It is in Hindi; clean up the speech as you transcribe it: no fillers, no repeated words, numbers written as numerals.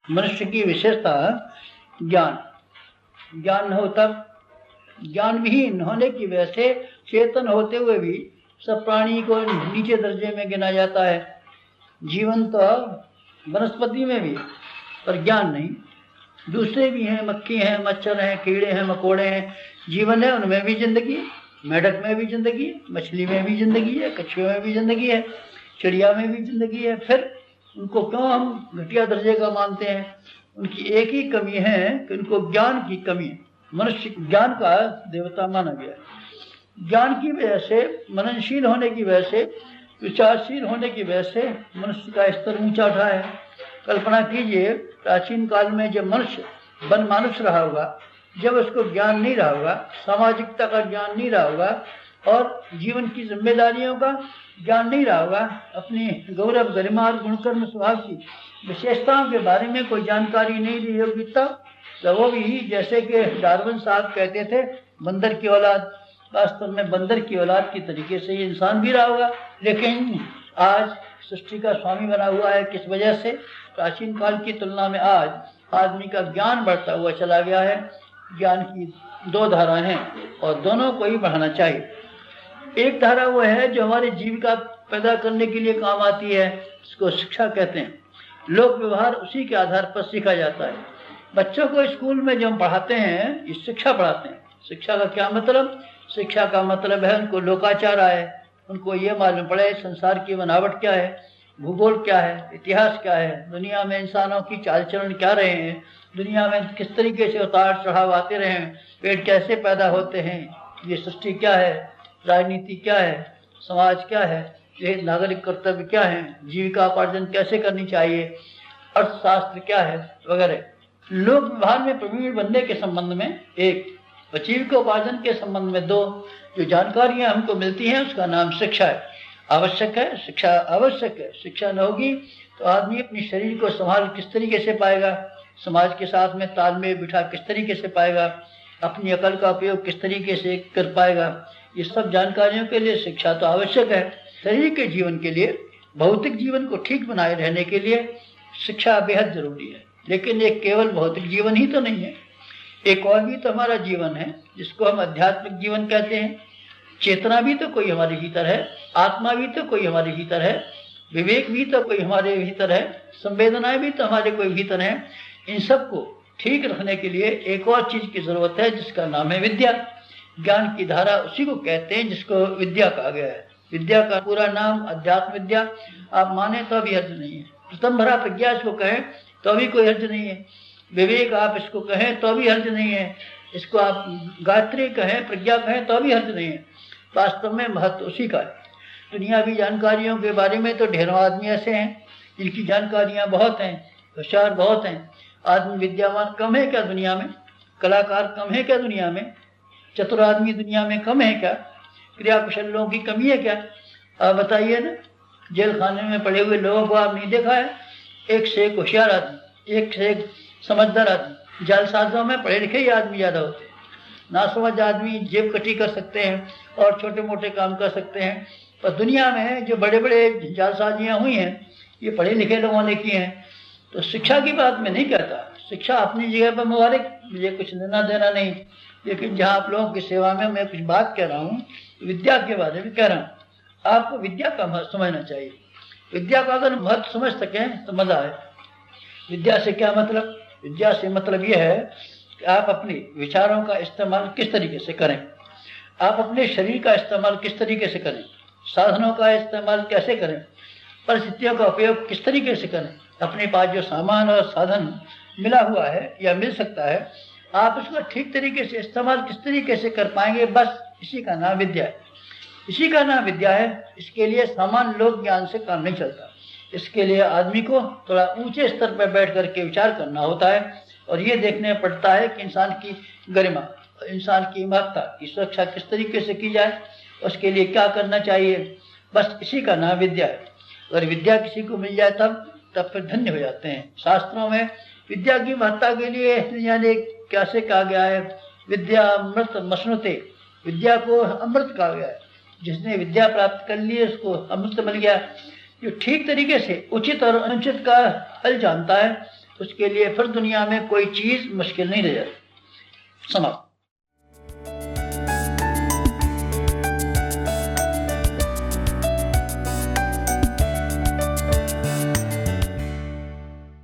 मनुष्य की विशेषता ज्ञान। ज्ञान न हो तब, ज्ञान विहीन होने की वजह से चेतन होते हुए भी सब प्राणी को नीचे दर्जे में गिना जाता है। जीवन तो वनस्पति में भी, पर ज्ञान नहीं। दूसरे भी हैं, मक्खी हैं, मच्छर हैं, कीड़े हैं, मकोड़े हैं, जीवन है, उनमें भी जिंदगी, मेढक में भी जिंदगी, मछली में भी जिंदगी है, कछुए में भी जिंदगी है, चिड़िया में भी जिंदगी है। फिर उनको क्यों हम घटिया दर्जे का मानते हैं? उनकी एक ही कमी है कि उनको ज्ञान की कमी है। मनुष्य ज्ञान का देवता माना गया है। ज्ञान की वजह से, मननशील होने की वजह से, विचारशील होने की वजह से मनुष्य का स्तर ऊंचा उठा है। कल्पना कीजिए, प्राचीन काल में जब मनुष्य वन मानुष रहा होगा, जब उसको ज्ञान नहीं रहा होगा, सामाजिकता का ज्ञान नहीं रहा होगा और जीवन की जिम्मेदारियों का ज्ञान नहीं रहा होगा, अपनी गौरव गरिमा और गुणकर्म स्वभाव की विशेषताओं के बारे में कोई जानकारी नहीं दी होगी, तब तो वो भी जैसे कि डार्विन साहब कहते थे, बंदर की औलाद, वास्तव में बंदर की औलाद की तरीके से ये इंसान भी रहा होगा। लेकिन आज सृष्टि का स्वामी बना हुआ है। किस वजह से? प्राचीन काल की तुलना में आज आदमी का ज्ञान बढ़ता हुआ चला गया है। ज्ञान की दो धाराएं हैं और दोनों को ही बढ़ाना चाहिए। एक धारा वो है जो हमारी जीविका पैदा करने के लिए काम आती है, इसको शिक्षा कहते हैं। लोक व्यवहार उसी के आधार पर सीखा जाता है। बच्चों को स्कूल में जो हम पढ़ाते हैं, ये शिक्षा पढ़ाते हैं। शिक्षा का क्या मतलब? शिक्षा का मतलब है उनको लोकाचार आए, उनको ये मालूम पड़े संसार की बनावट क्या है, भूगोल क्या है, इतिहास क्या है, दुनिया में इंसानों की चाल चलन क्या रहे हैं, दुनिया में किस तरीके से उतार चढ़ाव आते रहे हैं, पेड़ कैसे पैदा होते हैं, ये सृष्टि क्या है, राजनीति क्या है, समाज क्या है, ये नागरिक कर्तव्य क्या है, जीविका उपार्जन कैसे करनी चाहिए, अर्थशास्त्र क्या है, वगैरह। लोक व्यवहार में प्रवीण बनने के संबंध में एक, जीविका उपार्जन के संबंध में दो, जो जानकारियां हमको मिलती हैं उसका नाम शिक्षा है। आवश्यक है, शिक्षा आवश्यक है। शिक्षा न होगी तो आदमी अपने शरीर को संभाल किस तरीके से पाएगा, समाज के साथ में तालमेल बिठा किस तरीके से पाएगा, अपनी अकल का उपयोग किस तरीके से कर पाएगा। ये सब जानकारियों के लिए शिक्षा तो आवश्यक है। शरीर के जीवन के लिए, भौतिक जीवन को ठीक बनाए रहने के लिए शिक्षा बेहद जरूरी है। लेकिन एक केवल भौतिक जीवन ही तो नहीं है, एक और भी तो हमारा जीवन है जिसको हम आध्यात्मिक जीवन कहते हैं। चेतना भी तो कोई हमारे भीतर है, आत्मा भी तो कोई हमारे भीतर है, विवेक भी तो कोई हमारे भीतर है, संवेदनाएं भी तो हमारे कोई भीतर है। इन सब को ठीक रखने के लिए एक और चीज की जरूरत है जिसका नाम है विद्या। ज्ञान की धारा उसी को कहते हैं जिसको विद्या कहा गया है। विद्या का पूरा नाम अध्यात्म विद्या। आप माने तो भी हर्ज नहीं है। प्रथम भरा प्रज्ञा इसको कहें तो भी कोई हर्ज नहीं है। विवेक आप इसको कहें तो भी हर्ज नहीं है। इसको आप गायत्री कहें, प्रज्ञा कहें तो भी हर्ज नहीं है। वास्तव में महत्व उसी का है। दुनियावी जानकारियों के बारे में तो ढेरों आदमी ऐसे हैं जिनकी जानकारियां बहुत हैं, होशियार बहुत हैं। आदमी विद्यावान कम है क्या दुनिया में? कलाकार कम है क्या दुनिया में? चतुर आदमी दुनिया में कम है क्या? क्रिया कुशल लोगों की कमी है क्या? आप बताइए ना। जेल खाने में पड़े हुए लोगों को आप नहीं देखा है? एक से एक होशियार आदमी, एक से एक समझदार आदमी। जालसाजों में पढ़े लिखे ही आदमी ज्यादा होते हैं। नासमझ आदमी जेब कटी कर सकते हैं और छोटे मोटे काम कर सकते हैं, पर दुनिया में जो बड़े बड़े जालसाजियां हुई हैं ये पढ़े लिखे लोगों ने की हैं। तो शिक्षा की बात मैं नहीं कहता, शिक्षा अपनी जगह पर मुबारक, मुझे कुछ लेना देना नहीं। लेकिन जहाँ आप लोगों की सेवा में मैं कुछ बात कह रहा हूँ, विद्या के बारे में कह रहा हूँ। आपको विद्या का महत्व समझना चाहिए। विद्या का अगर महत्व समझ सकें तो मजा आए। विद्या से क्या मतलब? विद्या से मतलब यह है कि आप अपने विचारों का इस्तेमाल किस तरीके से करें, आप अपने शरीर का इस्तेमाल किस तरीके से करें, साधनों का इस्तेमाल कैसे करें, परिस्थितियों का उपयोग किस तरीके से करें। अपने पास जो सामान और साधन मिला हुआ है या मिल सकता है, आप उसका ठीक तरीके से इस्तेमाल किस तरीके से कर पाएंगे, बस इसी का नाम विद्या है। इसी का नाम विद्या है। इसके लिए सामान्य लोक ज्ञान से काम नहीं चलता। इसके लिए आदमी को थोड़ा ऊंचे स्तर पर बैठ करके विचार करना होता है और ये देखने पड़ता है कि इंसान की गरिमा, इंसान की महत्ता की सुरक्षा किस तरीके से की जाए, उसके लिए क्या करना चाहिए। बस इसी का नाम विद्या है। अगर विद्या किसी को मिल जाए तब फिर धन्य हो जाते हैं। शास्त्रों में विद्या की महत्ता के लिए यानी कैसे कहा गया है, विद्या अमृत मसनुते, विद्या को अमृत कहा गया है। जिसने विद्या प्राप्त कर ली उसको अमृत मिल गया। जो ठीक तरीके से उचित और अनुचित का हल जानता है उसके लिए फिर दुनिया में कोई चीज मुश्किल नहीं रह जाती। समाप्त।